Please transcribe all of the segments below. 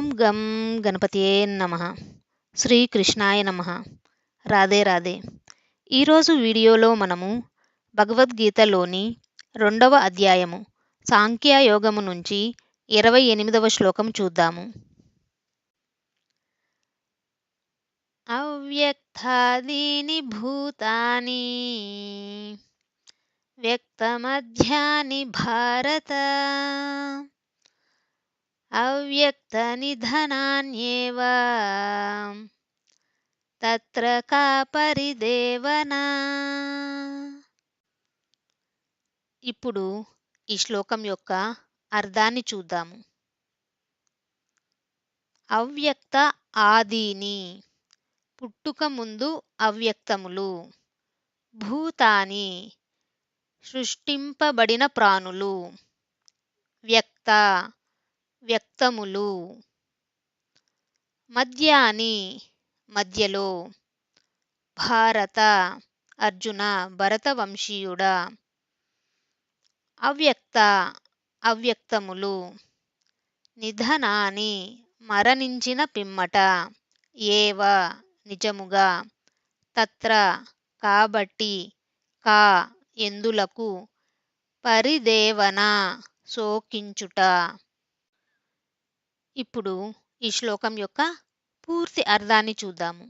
ఓం గం గణపతియే నమః. శ్రీకృష్ణాయ నమః. రాధే రాధే. ఈరోజు వీడియోలో మనము భగవద్గీతలోని 2వ అధ్యాయము సాంఖ్యయోగము నుంచి 28వ శ్లోకం చూద్దాము. అవ్యక్తాదీని భూతాని వ్యక్తమధ్యాని భారత అవ్యక్తనిధనాన్యేవ తత్ర కా పరిదేవనా. ఇప్పుడు ఈ శ్లోకం యొక్క అర్థాన్ని చూద్దాము. అవ్యక్త ఆదీని పుట్టుక ముందు అవ్యక్తములు, భూతాని సృష్టింపబడిన ప్రాణులు, వ్యక్త వ్యక్తములు, మధ్యాని మధ్యలో, భారత అర్జున భరతవంశీయుడా, అవ్యక్త అవ్యక్తములు, నిధనాని మరణించిన పిమ్మట, ఏవ నిజముగా, తత్ర కాబట్టి, కా ఎందులకు, పరిదేవన శోకించుట. ఇప్పుడు ఈ శ్లోకం యొక్క పూర్తి అర్థాన్ని చూద్దాము.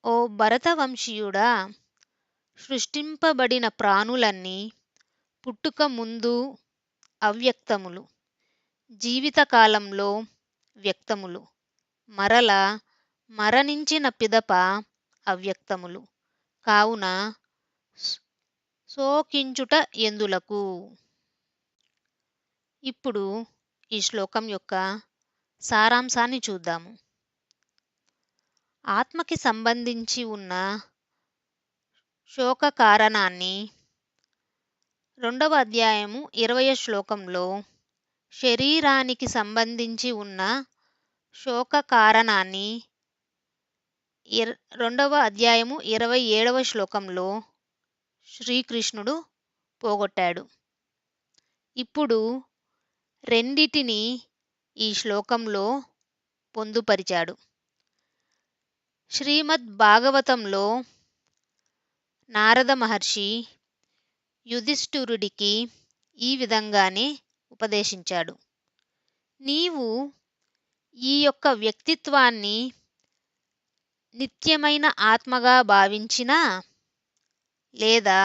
ఓ భరతవంశీయుడా, సృష్టింపబడిన ప్రాణులన్నీ పుట్టుక ముందు అవ్యక్తములు, జీవితకాలంలో వ్యక్తములు, మరల మరణించిన పిదప అవ్యక్తములు. కావున శోకించుట ఎందులకు. ఇప్పుడు ఈ శ్లోకం యొక్క సారాంశాన్ని చూద్దాము. ఆత్మకి సంబంధించి ఉన్న శోక కారణాన్ని 2వ అధ్యాయము 20వ శ్లోకంలో, శరీరానికి సంబంధించి ఉన్న శోక కారణాన్ని 2వ అధ్యాయము 27వ శ్లోకంలో శ్రీకృష్ణుడు పోగొట్టాడు. ఇప్పుడు రెండిటిని ఈ శ్లోకంలో పొందుపరిచాడు. శ్రీమద్ భాగవతంలో నారద మహర్షి యుధిష్ఠిరుడికి ఈ విధంగానే ఉపదేశించాడు. నీవు ఈ యొక్క వ్యక్తిత్వాన్ని నిత్యమైన ఆత్మగా భావించినా, లేదా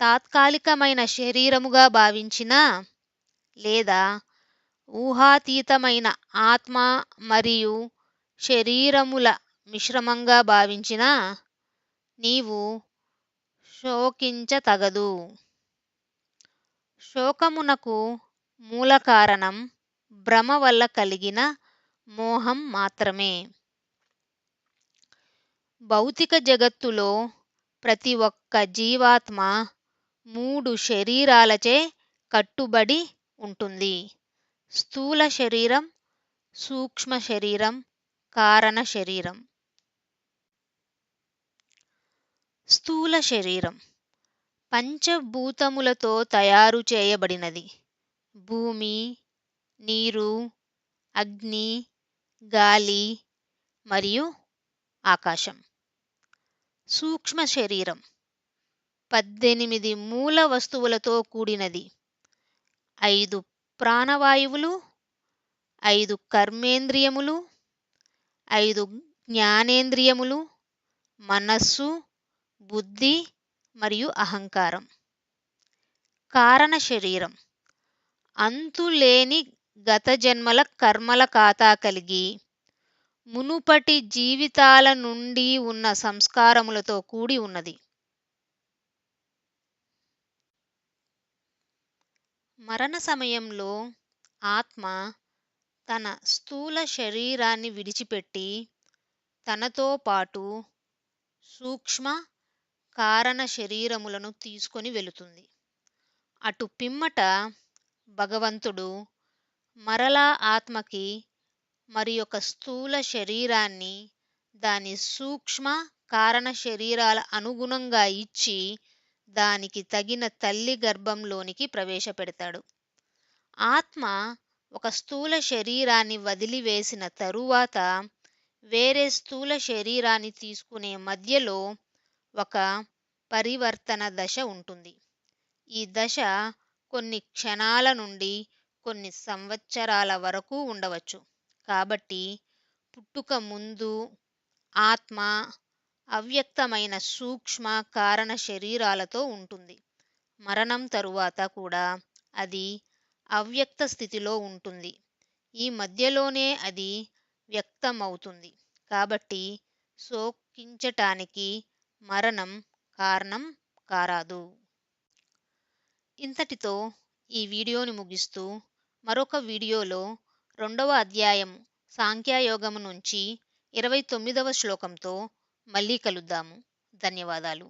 తాత్కాలికమైన శరీరముగా భావించినా, లేదా ఊహాతీతమైన ఆత్మ మరియు శరీరముల మిశ్రమంగా భావించినా, నీవు శోకించతగదు. శోకమునకు మూల కారణం భ్రమ వల్ల కలిగిన మోహం మాత్రమే. భౌతిక జగత్తులో ప్రతి ఒక్క జీవాత్మ 3 శరీరాలచే కట్టుబడి ఉంటుంది. స్థూల శరీరం, సూక్ష్మ శరీరం, కారణ శరీరం. స్థూల శరీరం పంచభూతములతో తయారు చేయబడినది. భూమి, నీరు, అగ్ని, గాలి మరియు ఆకాశం. సూక్ష్మ శరీరం 18 మూల వస్తువులతో కూడినది. 5 ప్రాణవాయువులు, 5 కర్మేంద్రియములు, 5 జ్ఞానేంద్రియములు, మనస్సు, బుద్ధి మరియు అహంకారం. కారణ శరీరం అంతులేని గత జన్మల కర్మల ఖాతా కలిగి, మునుపటి జీవితాల నుండి ఉన్న సంస్కారములతో కూడి ఉన్నది. మరణ సమయంలో ఆత్మ తన స్థూల శరీరాన్ని విడిచిపెట్టి తనతో పాటు సూక్ష్మ, కారణ శరీరములను తీసుకొని వెళుతుంది. అటు పిమ్మట భగవంతుడు మరలా ఆత్మకి మరి ఒక స్థూల శరీరాన్ని దాని సూక్ష్మ, కారణ శరీరాల అనుగుణంగా ఇచ్చి దానికి తగిన తల్లి గర్భంలోనికి ప్రవేశపెడతాడు. ఆత్మ ఒక స్థూల శరీరాన్ని వదిలివేసిన తరువాత వేరే స్థూల శరీరాన్ని తీసుకునే మధ్యలో ఒక పరివర్తన దశ ఉంటుంది. ఈ దశ కొన్ని క్షణాల నుండి కొన్ని సంవత్సరాల వరకు ఉండవచ్చు. కాబట్టి పుట్టుక ముందు ఆత్మ అవ్యక్తమైన సూక్ష్మ కారణ శరీరాలతో ఉంటుంది. మరణం తరువాత కూడా అది అవ్యక్త స్థితిలో ఉంటుంది. ఈ మధ్యలోనే అది వ్యక్తమవుతుంది. కాబట్టి శోకించటానికి మరణం కారణం కారాదు. ఇంతటితో ఈ వీడియోని ముగిస్తూ మరొక వీడియోలో 2వ అధ్యాయం సాంఖ్యయోగము నుంచి 29వ శ్లోకంతో మళ్ళీ కలుద్దాము. ధన్యవాదాలు.